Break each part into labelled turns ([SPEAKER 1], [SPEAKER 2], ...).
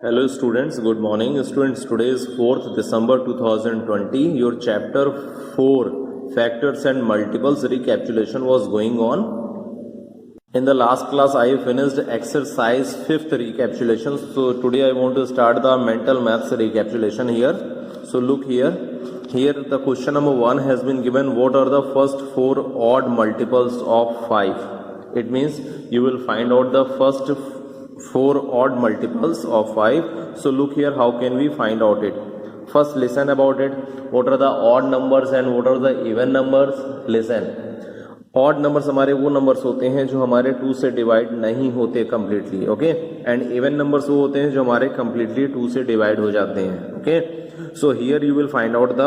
[SPEAKER 1] Hello students, good morning students. Today is 4th December 2020. Your chapter 4 factors and multiples recapitulation was going on. In the last class I finished exercise 5th recapitulation. So today I want to start the mental maths recapitulation here. So look here. Here the question number 1 has been given. What are the first 4 odd multiples of 5? It means you will find out the first 4 odd multiples of 5. So look here, how can we find out it? First listen about it. What are the odd numbers and what are the even numbers? Listen. Odd numbers हमारे वो numbers होते हैं जो हमारे 2 से divide नहीं होते completely, okay, and even numbers वो होते हैं जो हमारे कंप्लीटली 2 से डिवाइड हो जाते हैं, okay. So here you will find out the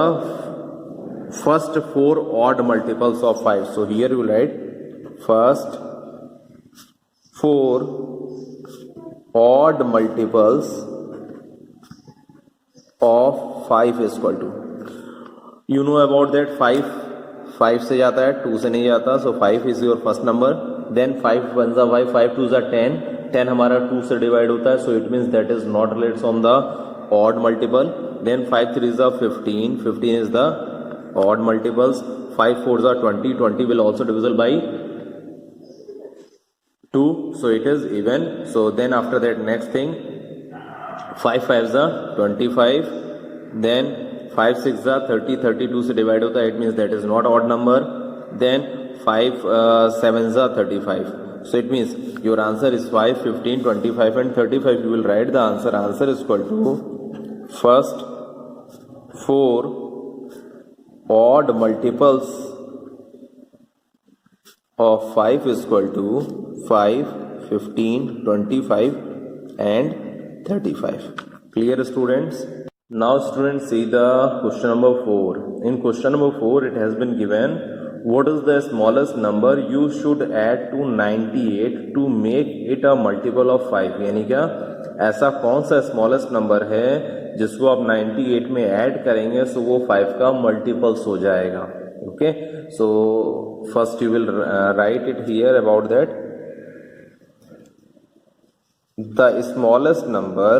[SPEAKER 1] first 4 odd multiples of 5. So here you right first 4 odd multiples of 5 is equal to, you know about that 5 से जाता है 2 से नहीं जाता. सो 5 is your first number. then 5 1 जा 5, 5 2 जा 10, 10 हमारा 2 से डिवाइड होता है. So it means that is not related from the odd multiple. then 5 3 जा 15, 15 is the odd multiples. 5 4 जा 20, 20 will also divisible by 2, so it is even. So then after that next thing 5 5 जा 25, then 5 6 जा 30, 32 से divide होता है. It means that is not odd number. then 5 7 जा 35. so it means your answer is 5 15 25 and 35. you will write the answer is equal to first 4 odd multiples of 5 is equal to 5 15 25 and 35. clear students? Now students, see the question number 4. in question number 4 it has been given, what is the smallest number you should add to 98 to make it a multiple of 5. यानी क्या, ऐसा कौन सा smallest number है जिसको आप 98 में add करेंगे सो वो 5 का मल्टीपल्स हो जाएगा. okay, so first you will write it here about that. the smallest number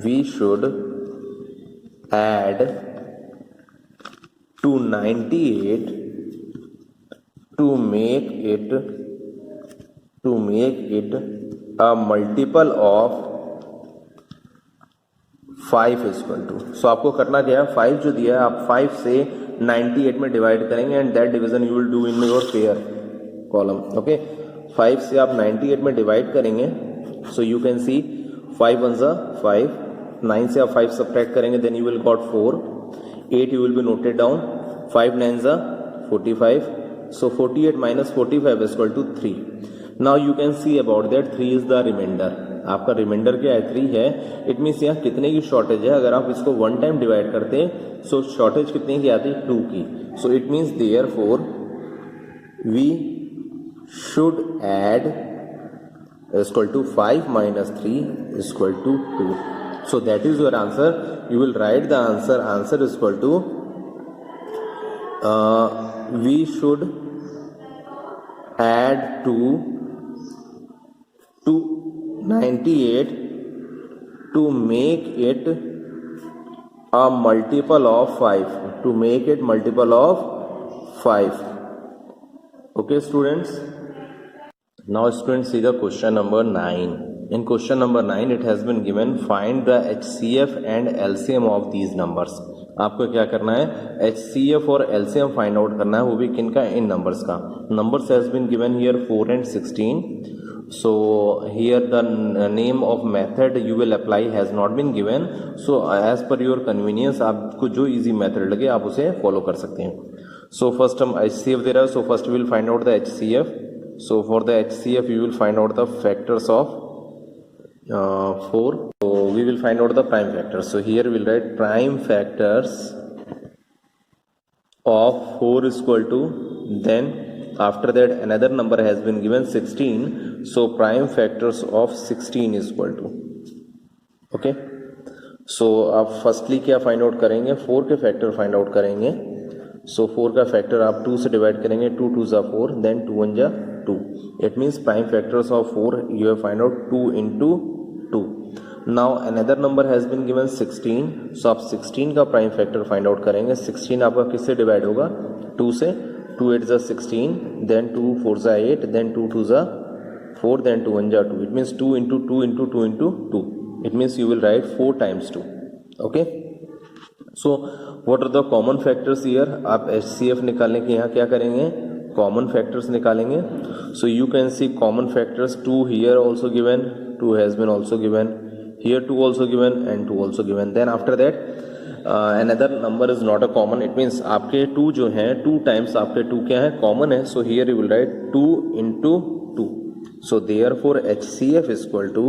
[SPEAKER 1] we should add to 98 to make it a multiple of 5 is equal to. सो आपको करना क्या है, 5 जो दिया है आप 5 से 98 में डिवाइड करेंगे and that division you will do in your pair column. Okay, 5 से आप 98 में डिवाइड करेंगे. सो यू कैन सी 5 1 जा 5, 9 से आप 5 सब्ट्रैक्ट करेंगे then you will got 4, 8 you will be noted down, 5 9 जा 45. So 48 minus 45 is equal to 3. Now you can see about that 3 is the remainder. आपका रिमाइंडर क्या है, 3 है. इट मीन्स यहाँ कितने की शॉर्टेज है, अगर आप इसको 1 टाइम डिवाइड करते सो शॉर्टेज कितने की आती, 2 की. So it means therefore we should add equal to 5 minus 3 equal to 2. So that is your answer. You will write the answer equal to we should add to 98 to make it a multiple of 5. to make it multiple of 5. okay students, now students see the question number 9. in question number 9 it has been given, find the HCF and LCM of these numbers. आपको क्या करना है, HCF और LCM find out करना है, वो भी किन का, इन नंबर्स का. Numbers has been given here 4 and 16. so here the name of method you will apply has not been given. so as per your convenience आपको जो easy method लगे आप उसे follow कर सकते हैं. so first हम HCF दे रहा है. so first we will find out the HCF. so for the HCF you will find out the factors of 4. so we will find out the prime factors. so here we will write prime factors of 4 is equal to, then after that another number has been given 16. so prime factors of 16 is equal to, okay. so आप firstly क्या find out करेंगे, 4 के factor find out करेंगे. सो 4 का factor आप 2 से divide करेंगे, 2 2 जा 4, देन 2 1 जा 2. It means prime factors of 4 you have find out 2 into 2. Now another number has been given 16. So आप 16 का प्राइम फैक्टर फाइंड आउट करेंगे. 16 आपका किससे डिवाइड होगा? 2 से. 2 8 जा 16, then 2 4 जा 8, then 2 2 जा 4, then 2 1 जा 2. It means 2 into 2 into 2 into 2. It means you will write 4 times 2. Okay. So what are the common factors here? आप HCF निकालने के यहाँ क्या करेंगे? Common factors निकालेंगे. So you can see common factors 2 here also given, 2 has been also given, here 2 also given and 2 also given. Then after that another number is not a common. It means आपके 2 जो हैं 2 times आपके 2 क्या है? Common है. So here you will write 2 into 2. So therefore HCF is equal to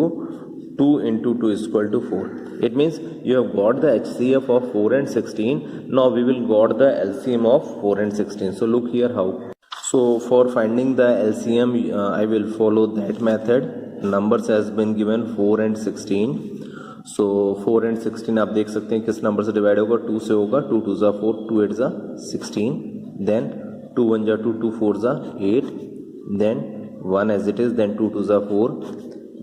[SPEAKER 1] 2 into 2 is equal to 4. It means you have got the HCF of 4 and 16. Now we will got the LCM of 4 and 16. So look here how. So for finding the LCM I will follow that method. Numbers has been given 4 and 16. So 4 and 16 आप देख सकते हैं किस number से divide होगा? 2 से होगा. 2 2 जा 4, 2 8 जा 16, then 2 1 जा 2, 2 4 जा 8, then 1 as it is, then 2 2 जा 4,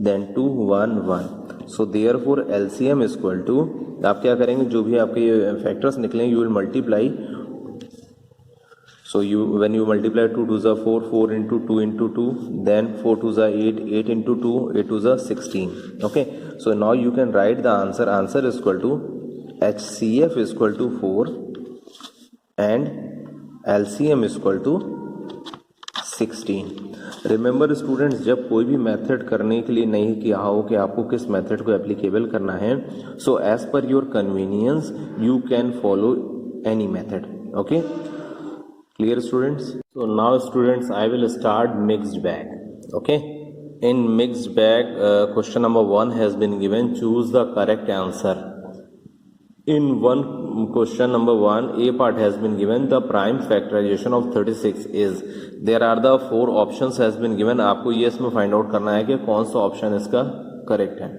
[SPEAKER 1] then 2 1 1. So therefore LCM is equal to, आप क्या करेंगे? जो भी आपके फैक्टर्स निकलेंगे you will multiply. So when you multiply 2 2 जा 4, 4 into 2 into 2, then 4 2 जा 8, 8 into 2, 8 2 जा 16. Okay. So now you can write the answer. Answer is equal to HCF is equal to 4 and LCM is equal to 16. Remember students, जब कोई भी method करने के लिए नहीं किया हो कि आपको किस मेथड को एप्लीकेबल करना है, so as per your convenience you can follow any method. Okay. Clear students? So now students I will start mixed bag. Okay. In mixed bag question number 1 has been given. Choose the correct answer. In question number 1 A part has been given. The prime factorization of 36 is. There are the 4 options has been given. आपको ये इसमें find out करना है कि कौन सा option इसका correct है.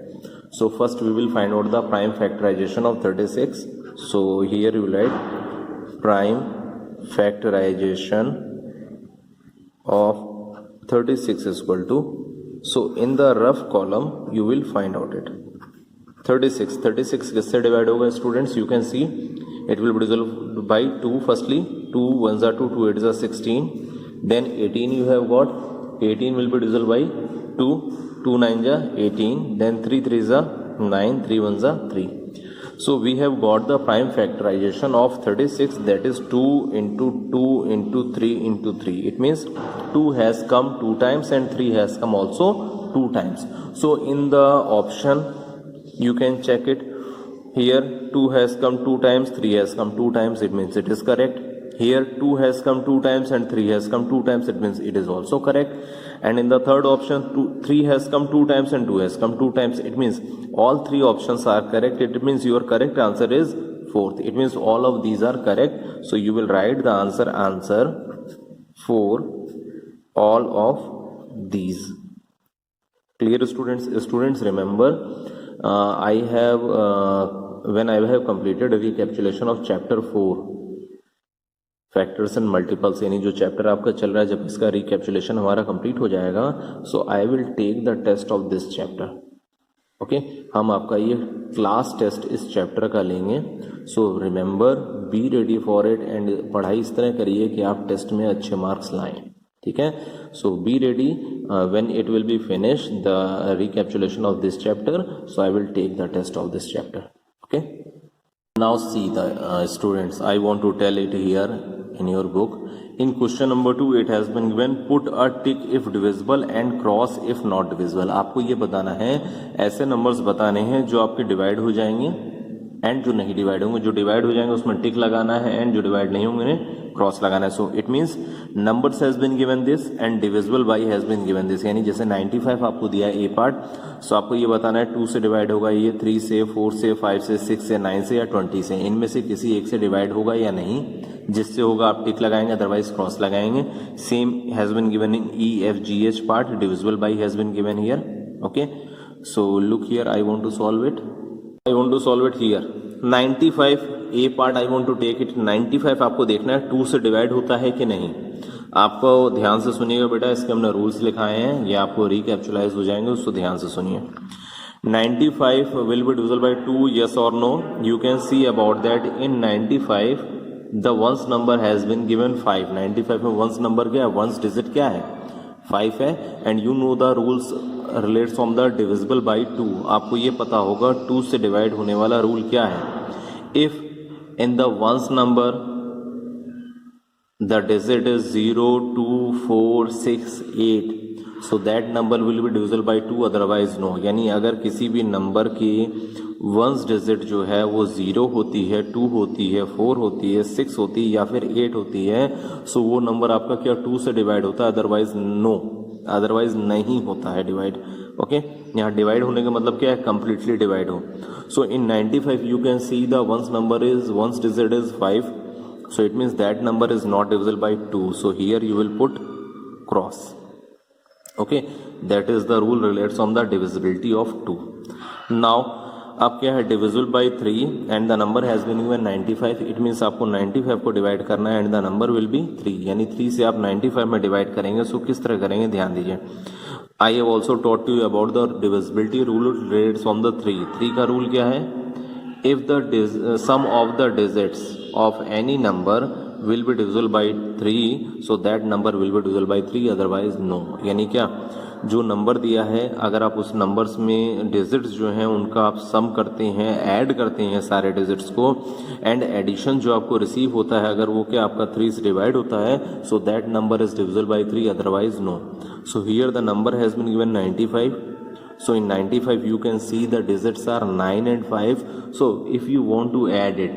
[SPEAKER 1] So first we will find out the prime factorization of 36. So here you will write prime factorization of 36 is equal to, so in the rough column you will find out it. 36 किससे divide होगा students? You can see it will be resolved by 2. Firstly 2 1 are 2, 2 8 are 16, then 18 you have got, 18 will be resolved by 2, 2 9 are 18, then 3 3 are 9, 3 1 are 3. So we have got the prime factorization of 36, that is 2 into 2 into 3 into 3. It means 2 has come 2 times and 3 has come also 2 times. So in the option you can check it. Here 2 has come 2 times, 3 has come 2 times, it means it is correct. Here 2 has come 2 times and 3 has come 2 times, it means it is also correct. And in the third option 3 has come 2 times and 2 has come 2 times, it means all 3 options are correct. It means your correct answer is 4th. It means all of these are correct. So you will write the answer for all of these. Clear students? Students remember I have when I have completed a recapitulation of chapter 4 factors and multiples, यानी जो chapter आपका चल रहा है, जब इसका रिकैप्चुलेशन हमारा complete हो जाएगा, so I will take the test of this chapter. Okay, हम आपका ये क्लास टेस्ट इस चैप्टर का लेंगे. So remember, be ready for it and पढ़ाई इस तरह करिए कि आप टेस्ट में अच्छे मार्क्स लाएं. ठीक है? So be ready when it will be finish the recapitulation of this chapter. So I will take the test of this chapter. Okay, now see the students, I want to tell it here in your book. In question number 2 it has been given, put a tick if divisible and cross if not divisible. आपको ये बताना है, ऐसे numbers बताने हैं जो आपके divide हो जाएंगे एंड जो नहीं डिवाइड होंगे. जो डिवाइड हो जाएंगे उसमें टिक लगाना है एंड जो डिवाइड नहीं होंगे उन्हें क्रॉस लगाना है. So it means numbers has been given this and divisible by has been given this. यानी जैसे 95 आपको दिया है ए पार्ट, सो आपको ये बताना है 2 से डिवाइड होगा ये, 3 से, 4 से, 5 से, 6 से, 9 से या 20 से. इनमें से किसी एक से डिवाइड होगा या नहीं, जिससे होगा आप टिक लगाएंगे, अदरवाइज क्रॉस लगाएंगे. Same has been given in E F G H part, divisible by has been given here. Okay, so look here, I want to solve it. I want to solve it here. 95 A part I want to take it. 95 आपको देखना है 2 से divide होता है कि नहीं. आपको ध्यान से सुनिएगा बेटा, इसके हमने रूल्स लिखाए हैं, ये आपको रिकैप्चुलाइज हो जाएंगे, उसको ध्यान से सुनिए। 95 will be divisible by 2, yes or no? You can see about that in 95 the ones number has been given 5. 95 में ones number क्या है, ones digit क्या है, 5 है, and you know the rules relates from the divisible by 2. आपको ये पता होगा 2 से डिवाइड होने वाला रूल क्या है। If in the ones number the digit is 0, 2, 4, 6, 8, so that number will be divisible by 2, otherwise no। यानी अगर किसी भी नंबर की वंस डिजिट जो है वो 0 होती है, 2 होती है, 4 होती है, 6 होती है या फिर 8 होती है, सो वो नंबर आपका क्या 2 से डिवाइड होता है, अदरवाइज नो, अदरवाइज नहीं होता है डिवाइड। ओके, यहाँ डिवाइड होने का मतलब क्या है, कंप्लीटली डिवाइड हो। सो इन 95 you can see the ones number is, ones digit is 5, so it means that number is not divisible by 2, so here you will put cross। okay, that is the rule relates on the divisibility of 2। now अब क्या है, divisible by 3 and the number has been given 95, it means आपको 95 को divide करना है and the number will be 3, यानी 3 से आप 95 में डिवाइड करेंगे। सो किस तरह करेंगे ध्यान दीजिए। I have also taught you about the divisibility rule relates on the 3 का रूल क्या है, if the sum of the digits of any number will be divisible by 3, so that number will be divisible by 3, otherwise no। यानी क्या, जो number दिया है अगर आप उस नंबर्स में डिजिट्स जो हैं उनका आप सम करते हैं, ऐड करते हैं सारे डिजिट्स को, एंड एडिशन जो आपको रिसीव होता है अगर वो क्या आपका 3 से डिवाइड होता है, so that number is divisible by 3, otherwise no। so here the number has been given 95, so in 95 you can see the digits are 9 and 5, so if you want to add it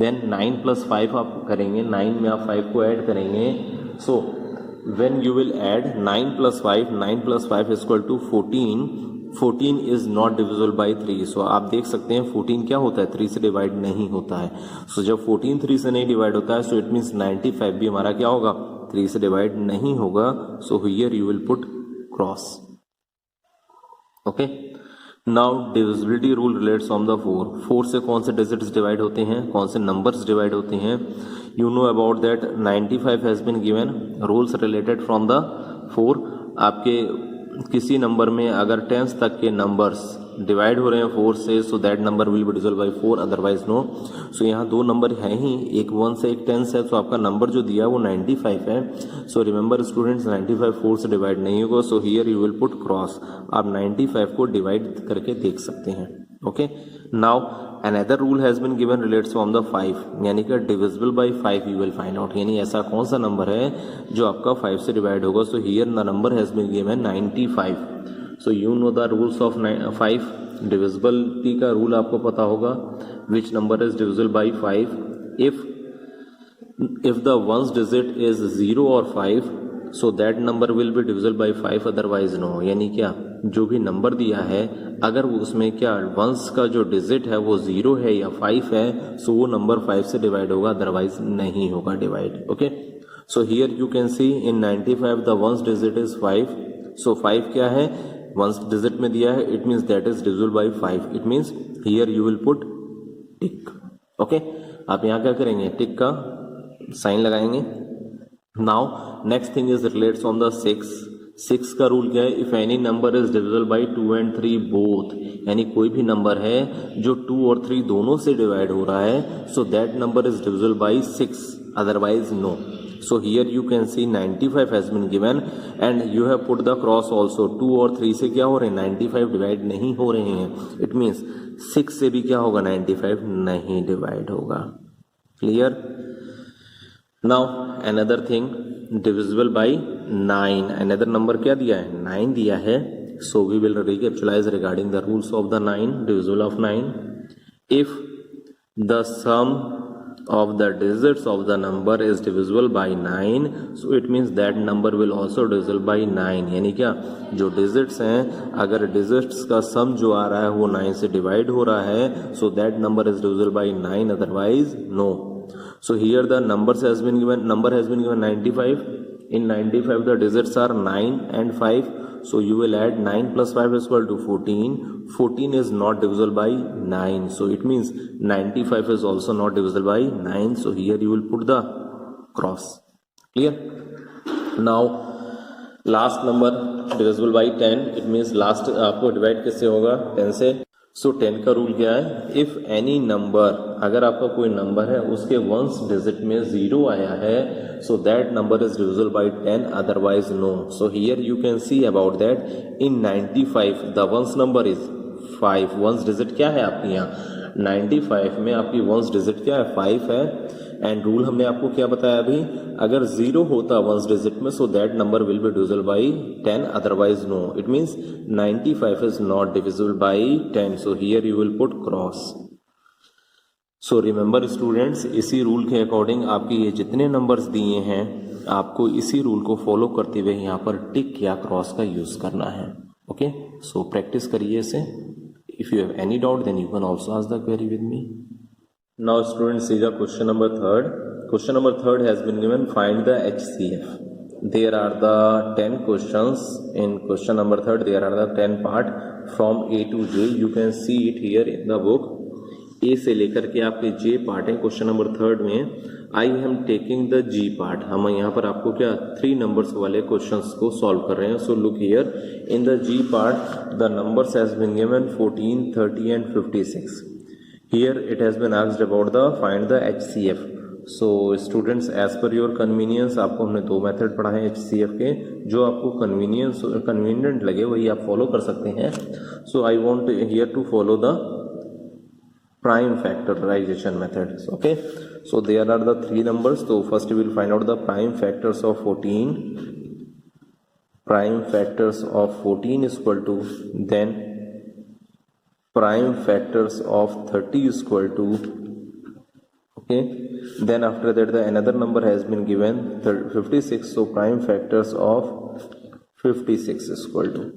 [SPEAKER 1] then 9 plus 5 आप करेंगे, 9 में आप 5 को add करेंगे, so when you will add 9 plus 5, 9 plus 5 is equal to 14, 14 is not divisible by 3, so आप देख सकते हैं 14 क्या होता है, 3 से डिवाइड नहीं होता है। so जब 14 3 से नहीं डिवाइड होता है, so it means 95 भी हमारा क्या होगा, 3 से डिवाइड नहीं होगा, so here you will put cross। Okay, now divisibility rule relates on the 4 से कौन से डिजिट्स डिवाइड होते हैं, कौन से नंबर्स डिवाइड होते हैं, you know about that. 95 has been given rules related from the 4। आपके किसी नंबर में अगर 10 तक के नंबर्स डिवाइड हो रहे हैं 4 से, so that number will be divisible by 4, otherwise no. So यहाँ 2 नंबर हैं ही, एक 1 से एक 10 से, सो आपका नंबर जो दिया वो 95 है। सो रिमेंबर स्टूडेंट्स, 95 4 से डिवाइड नहीं होगा, so here you will put cross. आप 95 को डिवाइड करके देख सकते हैं। Okay, now another rule has been given relates from the 5, यानी कि divisible by 5 you will find out, यानी ऐसा कौन सा नंबर है जो आपका 5 से डिवाइड होगा। So here the number has been given 95। So you know the rules of 5। Divisibility का रूल आपको पता होगा, which number is divisible by 5 if the ones digit is 0 or 5, so that number will be divisible by 5, otherwise no। यानी क्या, जो भी number दिया है अगर वो उसमें क्या वंस का जो डिजिट है वो 0 है या 5 है, सो वो नंबर 5 से डिवाइड होगा, अदरवाइज नहीं होगा divide. Okay, so here you can C in 95 the ones digit is 5। सो 5 क्या है, वंस डिजिट में दिया है, it means that is divisible by 5। It means here you will put tick. Okay, आप यहाँ क्या करेंगे, टिक का साइन लगाएंगे। Now next thing is relates on the 6 का रूल क्या है, if any number is divisible bye 2 and 3 both, यानी कोई भी नंबर है जो 2 और 3 दोनों से डिवाइड हो रहा है, so that number is divisible by 6, otherwise no. So here you can see 95 has been given and you have put the cross also। 2 और 3 से क्या हो रहे हैं, 95 डिवाइड नहीं हो रहे हैं। It means 6 से भी क्या होगा, 95 नहीं डिवाइड होगा। Clear? Now another thing, divisible by 9। another number क्या दिया है, 9 दिया है। So we will recapitalize regarding the rules of the 9, divisible of 9। If the sum of the digits of the number is divisible by 9, so it means that number will also divisible by 9। यानी क्या, जो digits हैं अगर digits का सम जो आ रहा है वो 9 से डिवाइड हो रहा है, so that number is divisible by 9, otherwise no। So here the number has been given 95। in 95 the digits are 9 and 5, so you will add 9 plus 5 is equal to 14। 14 is not divisible by 9, so it means 95 is also not divisible by 9, so here you will put the cross। Clear? Now last number divisible by 10, it means last आपको divide किससे होगा 10 से। सो 10 का rule क्या है, if any number, अगर आपका कोई नंबर है उसके वंस डिजिट में 0 आया है, so that number is divisible by 10, otherwise no. So here you can see about that in 95 the ones number is 5, ones digit क्या है आपकी यहाँ 95 में आपकी वंस डिजिट क्या है 5 है। एंड रूल हमने आपको क्या बताया अभी, अगर 0 होता वंस डिजिट में, so that number will be divisible by 10, otherwise no. It means 95 is not divisible by 10, so here you will put cross. So remember students, इसी रूल के अकॉर्डिंग आपके ये जितने नंबर्स दिए हैं आपको इसी रूल को फॉलो करते हुए यहाँ पर टिक या क्रॉस का यूज करना है। ओके, सो प्रैक्टिस करिए इसे। If you have any doubt, then you can also ask the query with me. Now students, see the question number 3rd. Question number 3rd has been given, find the HCF. There are the 10 questions in question number 3rd. There are the 10 part from A to J. You can see it here in the book. A से लेकर के आपके J part है question number 3rd में। I am taking the G part. हम यहाँ पर आपको क्या 3 नंबर्स वाले क्वेश्चंस को सॉल्व कर रहे हैं। So look here in the G part the numbers has been given 14, 30 and 56। Here it has been asked about the find the HCF। So students, as per your convenience आपको हमने 2 method पढ़ाए हैं HCF के, जो आपको convenient लगे वही आप फॉलो कर सकते हैं। So I want here to follow the prime factorization methods. Okay, so there are the 3 numbers. So first we will find out the prime factors of 14. Prime factors of 14 is equal to, then prime factors of 30 is equal to, okay, then after that the another number has been given 56. So prime factors of 56 is equal to,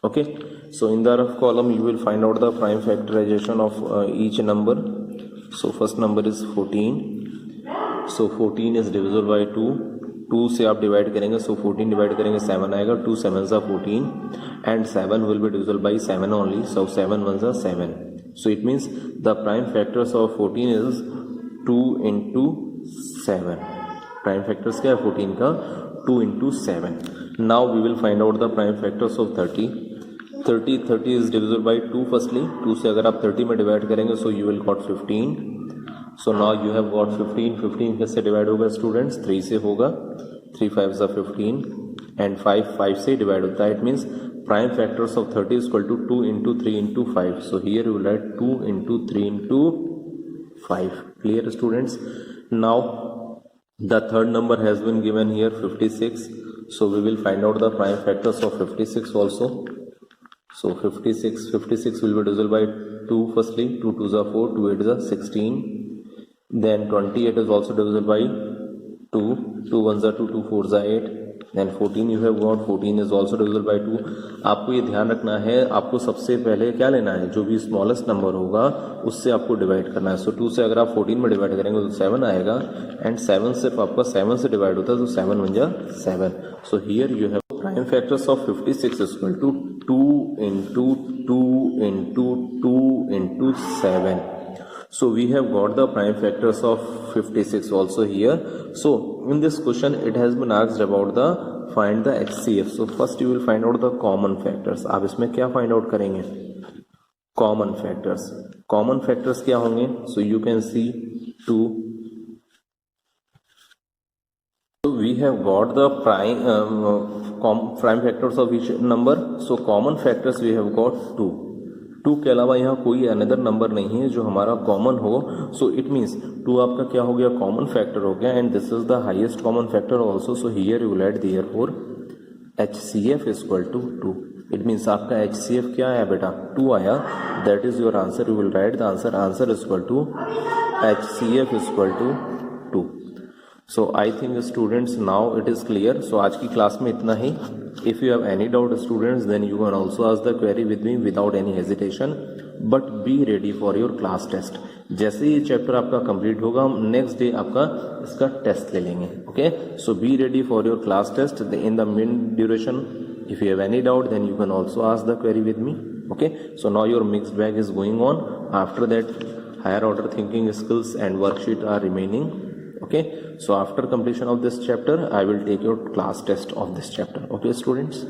[SPEAKER 1] okay. So in the rough column you will find out the prime factorization of each number. So first number is 14. So 14 is divisible by 2. 2 से आप divide करेंगे, so 14 divide करेंगे 7 आएगा, 2 7s are 14 and 7 will be divisible by 7 only. So 7 1s are 7. So it means the prime factors of 14 is 2 into 7. Prime factors क्या है 14 का 2 into 7. Now we will find out the prime factors of 30. 30 is divisible by 2 firstly. 2 से अगर आप 30 में divide करेंगे so you will got 15. So now you have got 15. 15 किससे divide होगा स्टूडेंट्स 3 से होगा, 3 5s are 15 and 5 से डिवाइड होता है। It means prime factors of 30 is equal to 2 into 3 into 5. So here you will write 2 into 3 into 5. Clear students? Now the third number has been given here 56. So we will find out the prime factors of 56 also. So 56 will be divisible by 2 firstly. 2 2s are 4, 2 8s are 16. Then 28 is also divisible by 2, 2 1s are 2, 2 4s are 8. Then 14 you have got, 14 is also divisible by 2. आपको ये ध्यान रखना है, आपको सबसे पहले क्या लेना है, जो भी स्मॉलेस्ट नंबर होगा उससे आपको डिवाइड करना है। सो 2 से अगर आप 14 में डिवाइड करेंगे तो 7 आएगा एंड 7 सिर्फ आपका 7 से डिवाइड होता है तो 7 1 जा 7. सो here you have prime factors of 56 is equal to 2 into 2 into 2 into 7. So we have got the prime factors of 56 also here. So in this question it has been asked about the find the HCF. So first you will find out the common factors. आप इसमें क्या find out करेंगे, common factors. Common factors क्या होंगे, so you can see 2. So we have got the prime factors of each number. So common factors we have got 2. 2 के अलावा यहाँ कोई अनदर नंबर नहीं है जो हमारा कॉमन हो. सो इट मीन्स 2 आपका क्या हो गया, कॉमन फैक्टर हो गया and this is the highest common factor also. So here you will add therefore HCF is equal to 2. It means आपका HCF क्या आया बेटा 2 आया. That is your answer. You will write the answer is equal to HCF is equal to 2. So I think students now it is clear. So आज की class में इतना ही. If you have any doubt students, then you can also ask the query with me without any hesitation. But be ready for your class test. जैसे ये chapter आपका complete होगा हम next day आपका इसका टेस्ट ले लेंगे. Okay, so be ready for your class test in the min duration. If you have any doubt, then you can also ask the query with me. Okay, so now your mixed bag is going on. After that, higher order thinking skills and worksheet are remaining. Okay, so after completion of this chapter I will take your class test of this chapter. Okay students.